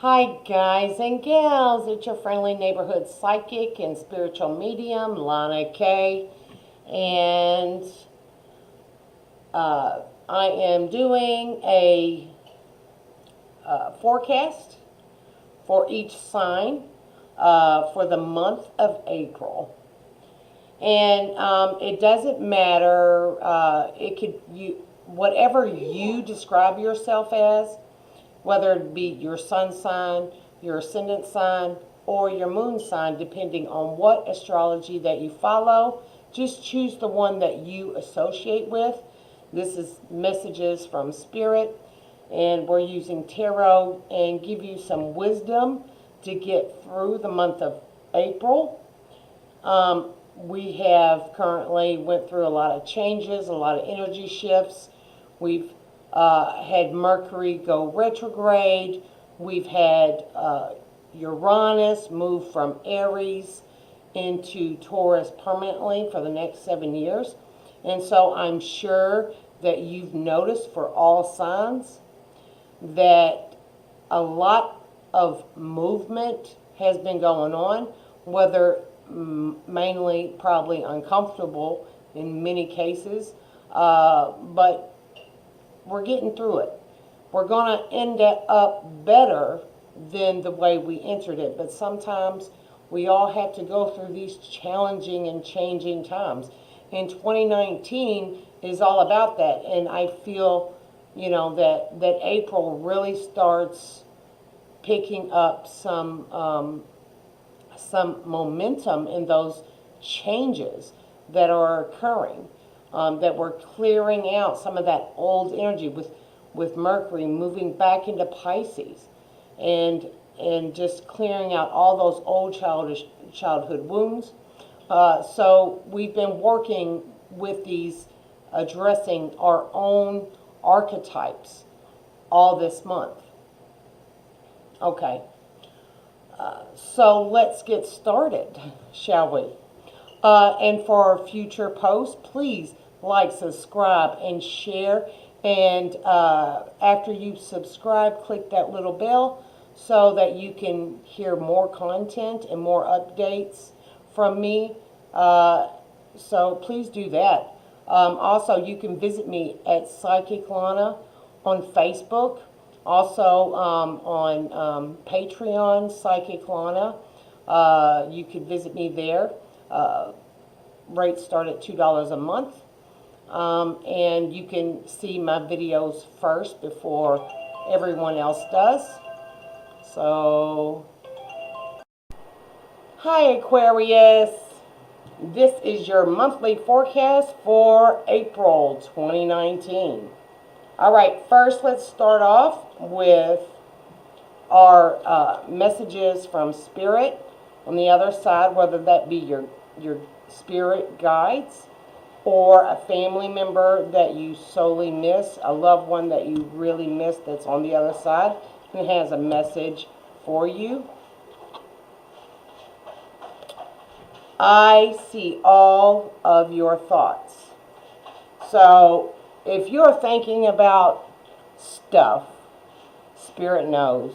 Hi, guys and gals. It's your friendly neighborhood psychic and spiritual medium, Lanna K. And I am doing a forecast for each sign for the month of April. And it doesn't matter. Whatever you describe yourself as, whether it be your sun sign, your ascendant sign, or your moon sign, depending on what astrology that you follow. Just choose the one that you associate with. This is messages from Spirit, and we're using tarot and give you some wisdom to get through the month of April. We have currently went through a lot of changes, a lot of energy shifts. We've had Mercury go retrograde. We've had Uranus move from Aries into Taurus permanently for the next 7 years. And so I'm sure that you've noticed for all signs that a lot of movement has been going on, whether mainly probably uncomfortable in many cases, but we're getting through it. We're going to end up better than the way we entered it, but sometimes we all have to go through these challenging and changing times. And 2019 is all about that, and I feel, that April really starts picking up some momentum in those changes that are occurring. That we're clearing out some of that old energy with Mercury moving back into Pisces, and just clearing out all those old childhood wounds. So we've been working with these, addressing our own archetypes all this month. Okay, so let's get started, shall we? And for our future posts, please like, subscribe, and share. And after you subscribe, click that little bell so that you can hear more content and more updates from me. So please do that. Also, you can visit me at Psychic Lanna on Facebook. Also on Patreon, Psychic Lanna. You can visit me there. Rates start at $2 a month. And you can see my videos first before everyone else does. So, hi Aquarius. This is your monthly forecast for April 2019. All right, first let's start off with our messages from Spirit. On the other side, whether that be your spirit guides, or a family member that you sorely miss, a loved one that you really miss that's on the other side, who has a message for you. I see all of your thoughts. So if you're thinking about stuff, Spirit knows.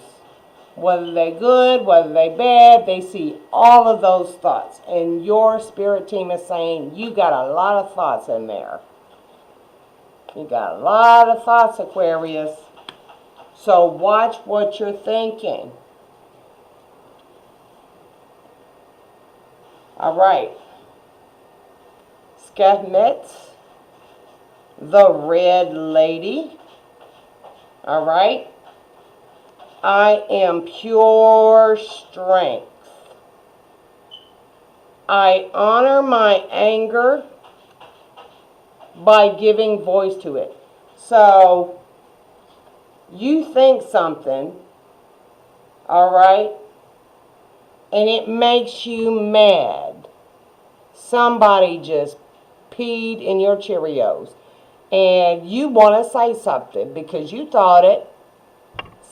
Whether they're good, whether they're bad, they see all of those thoughts. And your spirit team is saying, you got a lot of thoughts in there. You got a lot of thoughts, Aquarius. So watch what you're thinking. All right. Skahmet, the Red Lady. All right. I am pure strength. I honor my anger by giving voice to it. So, you think something, all right, and it makes you mad. Somebody just peed in your Cheerios, and you want to say something because you thought it.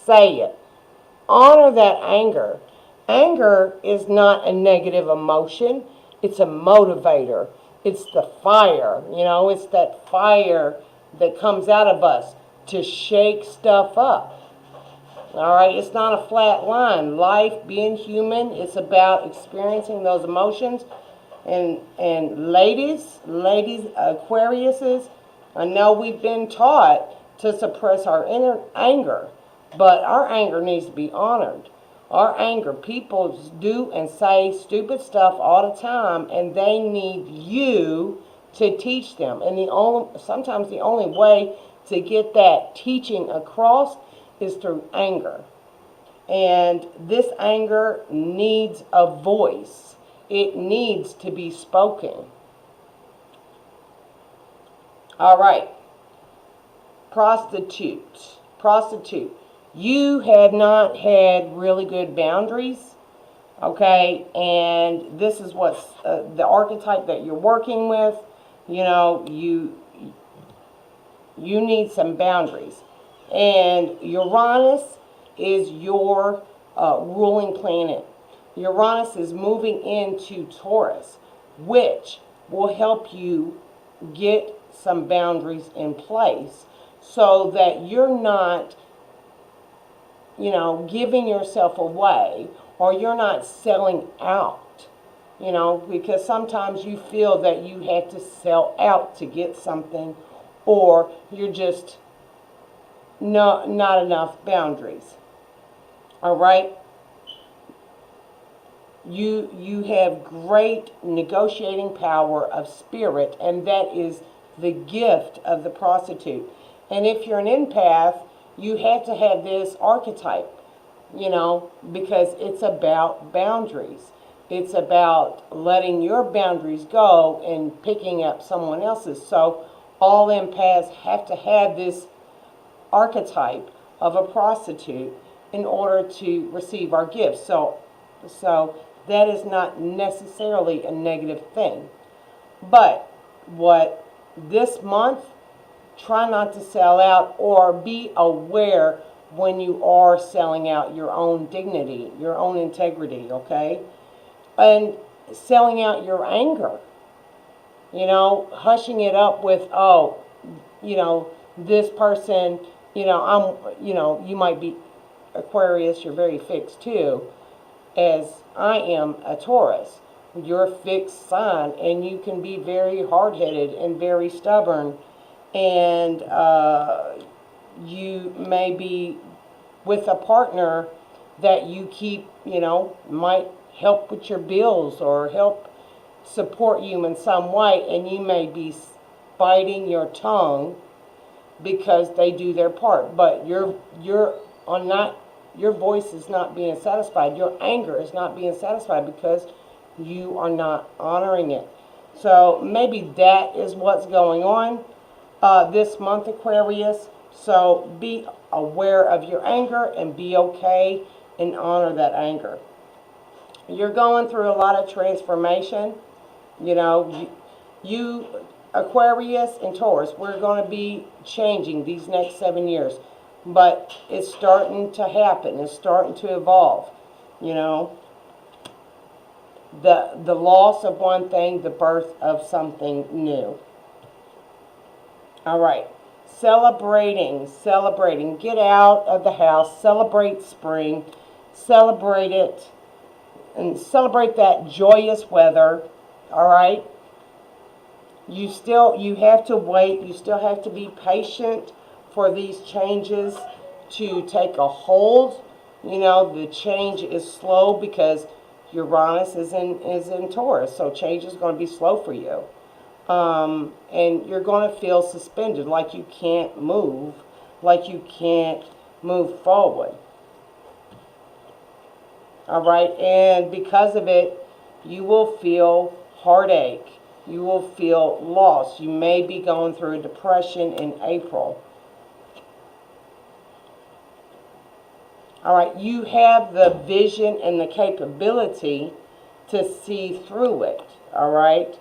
Say it. Honor that anger. Anger is not a negative emotion. It's a motivator. It's the fire. It's that fire that comes out of us to shake stuff up. All right, it's not a flat line. Life, being human, it's about experiencing those emotions. And ladies, Aquariuses, I know we've been taught to suppress our inner anger, but our anger needs to be honored. Our anger, people do and say stupid stuff all the time, and they need you to teach them. And sometimes the only way to get that teaching across is through anger. And this anger needs a voice. It needs to be spoken. All right. Prostitute. You have not had really good boundaries. Okay. And this is what's the archetype that you're working with. You need some boundaries. And Uranus is your ruling planet. Uranus is moving into Taurus, which will help you get some boundaries in place so that you're not, giving yourself away, or you're not selling out, because sometimes you feel that you have to sell out to get something, or you're just not enough boundaries. All right? You have great negotiating power of spirit, and that is the gift of the prostitute. And if you're an empath, you have to have this archetype, because it's about boundaries. It's about letting your boundaries go and picking up someone else's. So all empaths have to have this archetype of a prostitute in order to receive our gifts. So that is not necessarily a negative thing. But what this month, try not to sell out, or be aware when you are selling out your own dignity, your own integrity, okay? And selling out your anger, hushing it up with, this person, you might be Aquarius, you're very fixed too, as I am a Taurus. You're a fixed sign, and you can be very hard-headed and very stubborn, and you may be with a partner that you keep, might help with your bills or help support you in some way, and you may be biting your tongue because they do their part, but your voice is not being satisfied. Your anger is not being satisfied because you are not honoring it. So maybe that is what's going on this month, Aquarius. So be aware of your anger and be okay and honor that anger. You're going through a lot of transformation. You Aquarius and Taurus, we're going to be changing these next 7 years. But it's starting to happen. It's starting to evolve. The loss of one thing, the birth of something new. All right. Celebrating. Get out of the house. Celebrate spring. Celebrate it. And celebrate that joyous weather. All right. You have to wait. You still have to be patient for these changes to take a hold. The change is slow because Uranus is in Taurus, so change is going to be slow for you. And you're going to feel suspended, like you can't move, forward. All right, and because of it, you will feel heartache. You will feel lost. You may be going through a depression in April. All right, you have the vision and the capability to see through it, all right?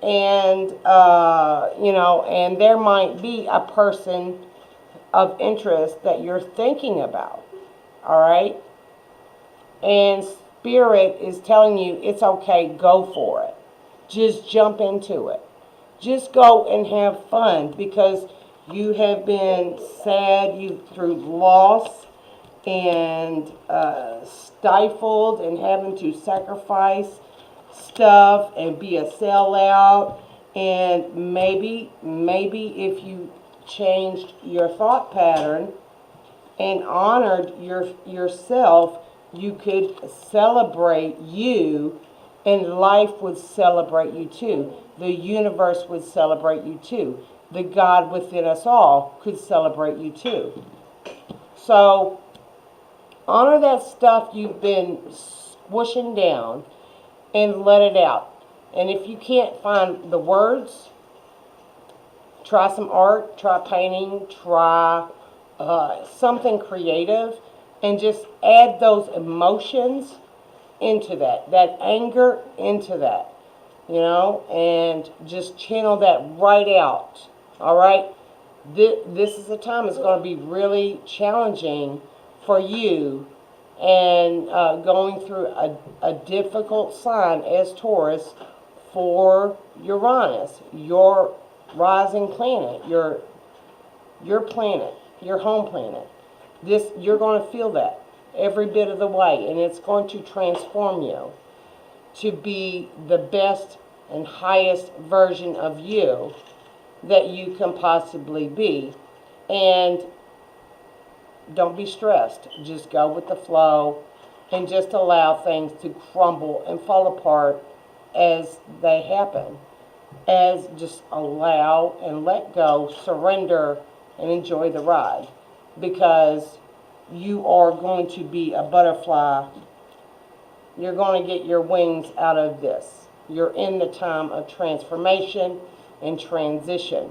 And, and there might be a person of interest that you're thinking about, all right? And Spirit is telling you it's okay, go for it. Just jump into it. Just go and have fun, because you have been sad, through loss, and stifled and having to sacrifice stuff and be a sellout. And maybe if you changed your thought pattern and honored yourself, you could celebrate you, and life would celebrate you too. The universe would celebrate you too. The God within us all could celebrate you too. So honor that stuff you've been squishing down and let it out. And if you can't find the words, try some art, try painting, try something creative, and just add those emotions into that anger into that, and just channel that right out. All right, this is a time it's going to be really challenging for you, and going through a difficult sign as Taurus for Uranus, your rising planet, your planet, your home planet. You're going to feel that every bit of the way, and it's going to transform you to be the best and highest version of you that you can possibly be. And don't be stressed. Just go with the flow and just allow things to crumble and fall apart as they happen. As just allow and let go, surrender, and enjoy the ride. Because you are going to be a butterfly. You're going to get your wings out of this. You're in the time of transformation and transition.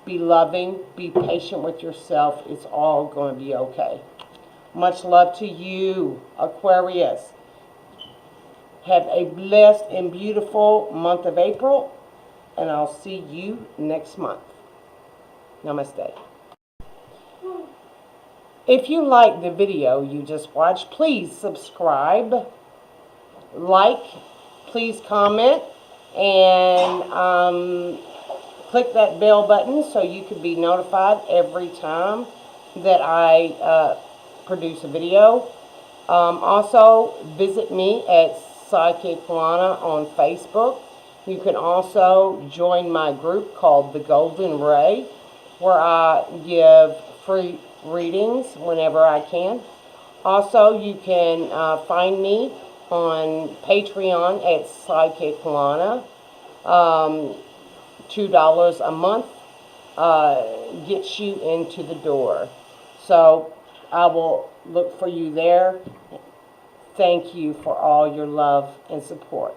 Be loving, be patient with yourself. It's all going to be okay. Much love to you, Aquarius. Have a blessed and beautiful month of April, and I'll see you next month. Namaste. If you like the video you just watched, please subscribe, like, please comment, and click that bell button so you can be notified every time that I produce a video. Also, visit me at Psychic Lanna on Facebook. You can also join my group called The Golden Ray, where I give free readings whenever I can. Also, you can find me on Patreon at Psychic Lanna. $2 a month gets you into the door. So I will look for you there. Thank you for all your love and support.